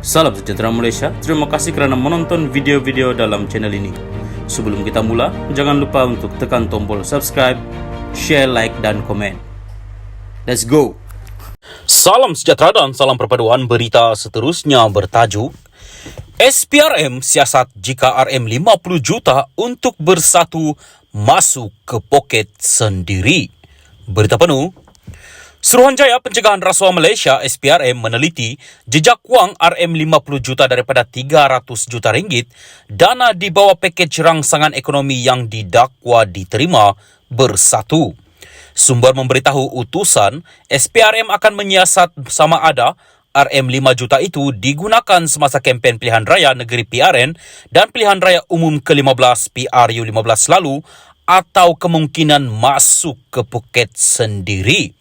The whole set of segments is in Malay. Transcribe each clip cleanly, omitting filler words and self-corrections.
Salam sejahtera Malaysia, terima kasih kerana menonton video-video dalam channel ini. Sebelum kita mula, jangan lupa untuk tekan tombol subscribe, share, like dan komen. Let's go! Salam sejahtera dan salam perpaduan. Berita seterusnya bertajuk SPRM siasat jika RM 50 juta untuk bersatu masuk ke poket sendiri. Berita penuh. Suruhanjaya Pencegahan Rasuah Malaysia SPRM meneliti jejak wang RM 50 juta daripada 300 juta ringgit dana di bawah pakej rangsangan ekonomi yang didakwa diterima bersatu. Sumber memberitahu utusan SPRM akan menyiasat sama ada RM 5 juta itu digunakan semasa kempen pilihan raya negeri PRN dan pilihan raya umum ke-15 PRU15 lalu atau kemungkinan masuk ke poket sendiri.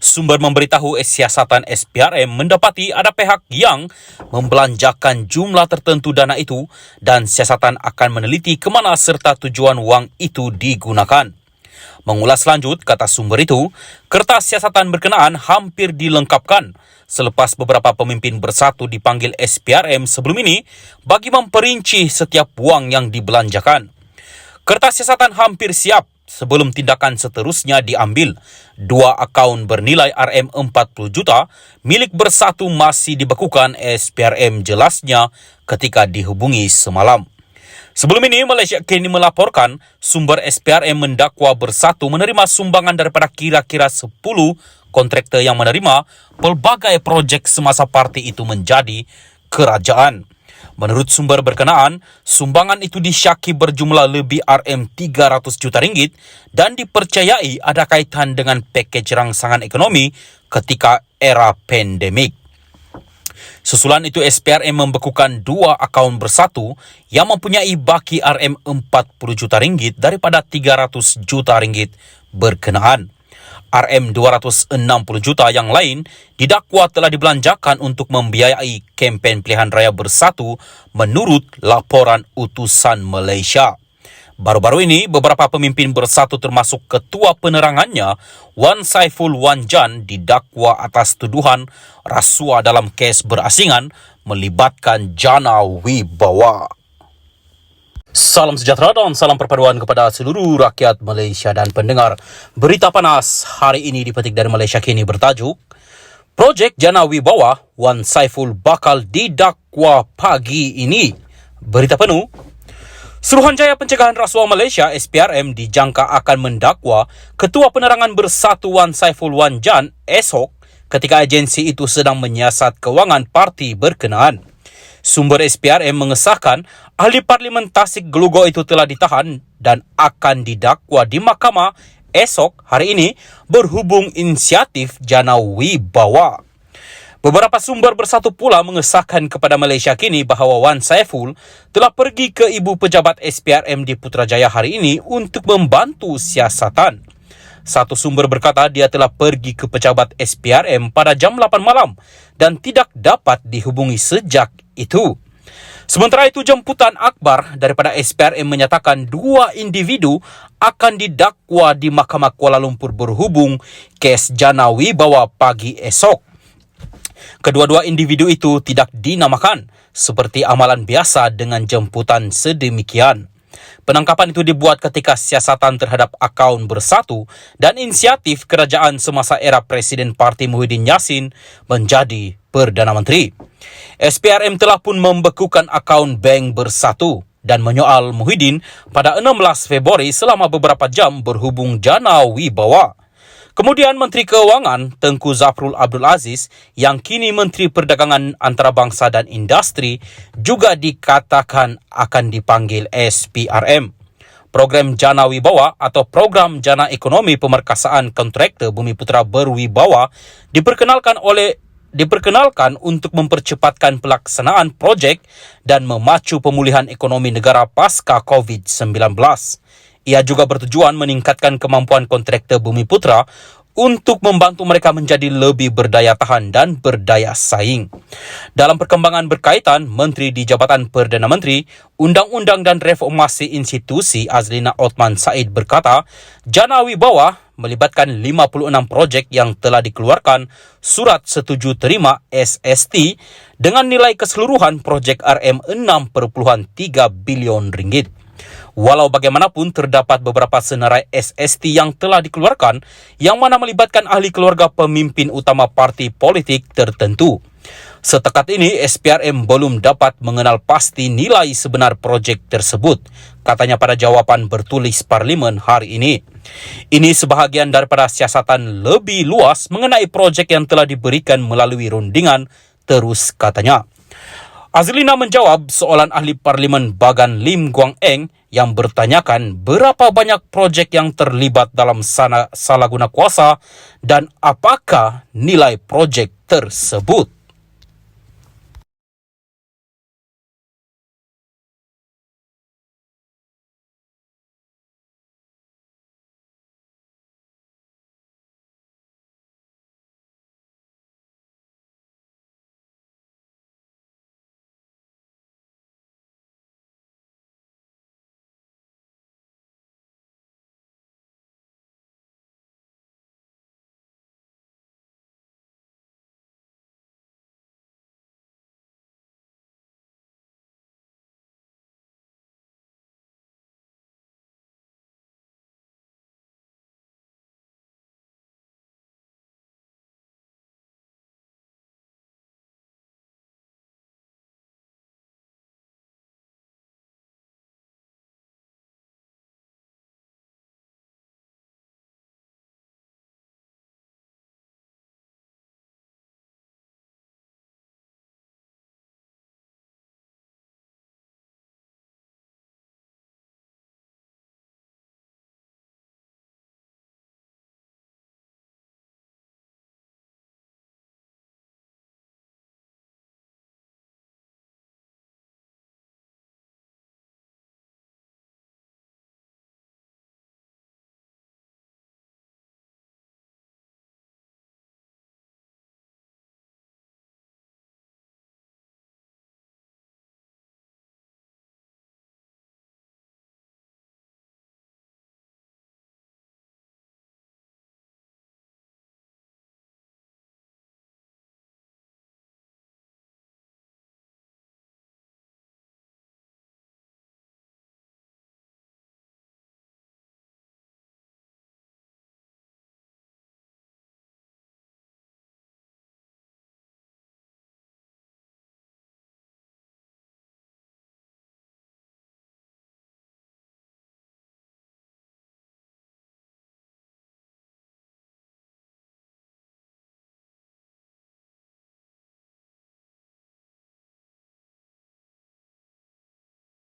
Sumber memberitahu siasatan SPRM mendapati ada pihak yang membelanjakan jumlah tertentu dana itu dan siasatan akan meneliti ke mana serta tujuan wang itu digunakan. Mengulas lanjut, kata sumber itu, kertas siasatan berkenaan hampir dilengkapkan selepas beberapa pemimpin bersatu dipanggil SPRM sebelum ini bagi memperinci setiap wang yang dibelanjakan. Kertas siasatan hampir siap sebelum tindakan seterusnya diambil. 2 akaun bernilai RM 40 juta milik bersatu masih dibekukan SPRM jelasnya ketika dihubungi semalam. Sebelum ini, Malaysia kini melaporkan sumber SPRM mendakwa bersatu menerima sumbangan daripada kira-kira 10 kontraktor yang menerima pelbagai projek semasa parti itu menjadi kerajaan. Menurut sumber berkenaan, sumbangan itu disyaki berjumlah lebih RM 300 juta ringgit dan dipercayai ada kaitan dengan pakej rangsangan ekonomi ketika era pandemik. Susulan itu SPRM membekukan 2 akaun bersatu yang mempunyai baki RM 40 juta ringgit daripada 300 juta ringgit berkenaan. RM 260 juta yang lain didakwa telah dibelanjakan untuk membiayai kempen pilihan raya bersatu menurut laporan utusan Malaysia. Baru-baru ini, beberapa pemimpin bersatu termasuk ketua penerangannya, Wan Saiful Wan Jan, didakwa atas tuduhan rasuah dalam kes berasingan melibatkan Jana Wibawa. Salam sejahtera dan salam perpaduan kepada seluruh rakyat Malaysia dan pendengar. Berita panas hari ini dipetik dari Malaysia Kini bertajuk Projek Jana Wibawa, Wan Saiful bakal didakwa pagi ini. Berita penuh. Suruhanjaya Pencegahan Rasuah Malaysia SPRM dijangka akan mendakwa Ketua Penerangan Bersatu Wan Saiful Wan Jan esok ketika agensi itu sedang menyiasat kewangan parti berkenaan. Sumber SPRM mengesahkan ahli Parlimen Tasik Gelugo itu telah ditahan dan akan didakwa di mahkamah esok hari ini berhubung inisiatif Jana Wibawa. Beberapa sumber bersatu pula mengesahkan kepada Malaysia Kini bahawa Wan Saiful telah pergi ke ibu pejabat SPRM di Putrajaya hari ini untuk membantu siasatan. Satu sumber berkata dia telah pergi ke pejabat SPRM pada jam 8 malam dan tidak dapat dihubungi sejak itu. Sementara itu, jemputan akhbar daripada SPRM menyatakan 2 individu akan didakwa di Mahkamah Kuala Lumpur berhubung kes Jana Wibawa pagi esok. Kedua-dua individu itu tidak dinamakan seperti amalan biasa dengan jemputan sedemikian. Penangkapan itu dibuat ketika siasatan terhadap akaun bersatu dan inisiatif kerajaan semasa era Presiden Parti Muhyiddin Yassin menjadi Perdana Menteri. SPRM telah pun membekukan akaun bank bersatu dan menyoal Muhyiddin pada 16 Februari selama beberapa jam berhubung Jana Wibawa. Kemudian Menteri Keuangan Tengku Zafrul Abdul Aziz yang kini Menteri Perdagangan Antarabangsa dan Industri juga dikatakan akan dipanggil SPRM. Program Jana Wibawa atau Program Jana Ekonomi Pemerkasaan Kontraktor Bumiputra Berwibawa diperkenalkan untuk mempercepatkan pelaksanaan projek dan memacu pemulihan ekonomi negara pasca COVID-19. Ia juga bertujuan meningkatkan kemampuan kontraktor Bumiputra untuk membantu mereka menjadi lebih berdaya tahan dan berdaya saing. Dalam perkembangan berkaitan, Menteri di Jabatan Perdana Menteri, Undang-Undang dan Reformasi Institusi Azlina Othman Said berkata, Jana Wibawa melibatkan 56 projek yang telah dikeluarkan surat setuju terima SST dengan nilai keseluruhan projek RM 6,3 bilion ringgit. Walau bagaimanapun, terdapat beberapa senarai SST yang telah dikeluarkan yang mana melibatkan ahli keluarga pemimpin utama parti politik tertentu. Setakat ini, SPRM belum dapat mengenal pasti nilai sebenar projek tersebut, katanya pada jawapan bertulis Parlimen hari ini. Ini sebahagian daripada siasatan lebih luas mengenai projek yang telah diberikan melalui rundingan, terus katanya. Azlina menjawab soalan ahli Parlimen Bagan Lim Guang Eng yang bertanyakan berapa banyak projek yang terlibat dalam salah guna kuasa dan apakah nilai projek tersebut.